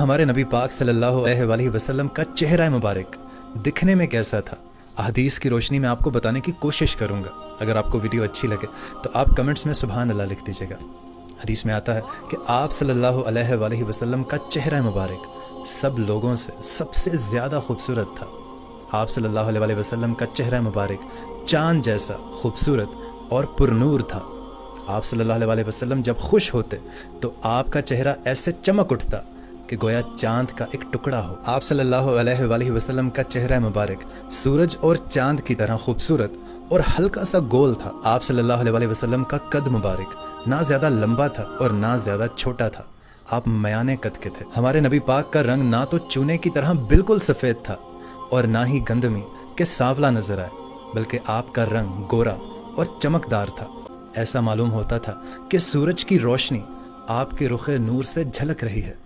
हमारे नबी पाक सल्लल्लाहु अलैहि वसल्लम का चेहरा मुबारक दिखने में कैसा था, अहदीस की रोशनी में आपको बताने की कोशिश करूंगा। अगर आपको वीडियो अच्छी लगे तो आप कमेंट्स में सुभान अल्लाह लिख दीजिएगा। हदीस में आता है कि आप सल्लल्लाहु अलैहि वसल्लम का चेहरा मुबारक सब लोगों से सबसे ज़्यादा खूबसूरत था। आप सल्लल्लाहु अलैहि वसल्लम का चेहरा मुबारक चाँद जैसा खूबसूरत और पुरनूर था। आप सल्लल्लाहु अलैहि वसल्लम जब खुश होते तो आपका चेहरा ऐसे चमक उठता कि गोया चांद का एक टुकड़ा हो। आप सल्लल्लाहु अलैहि वसल्लम का चेहरा मुबारक सूरज और चांद की तरह खूबसूरत और हल्का सा गोल था। आप सल्लल्लाहु अलैहि वसल्लम का कद मुबारक ना ज़्यादा लंबा था और ना ज़्यादा छोटा था। आप मयाने कद के थे। हमारे नबी पाक का रंग ना तो चूने की तरह बिल्कुल सफ़ेद था और ना ही गंदमी के सांवला नजर आए, बल्कि आपका रंग गोरा और चमकदार था। ऐसा मालूम होता था कि सूरज की रोशनी आपके रुखे नूर से झलक रही है।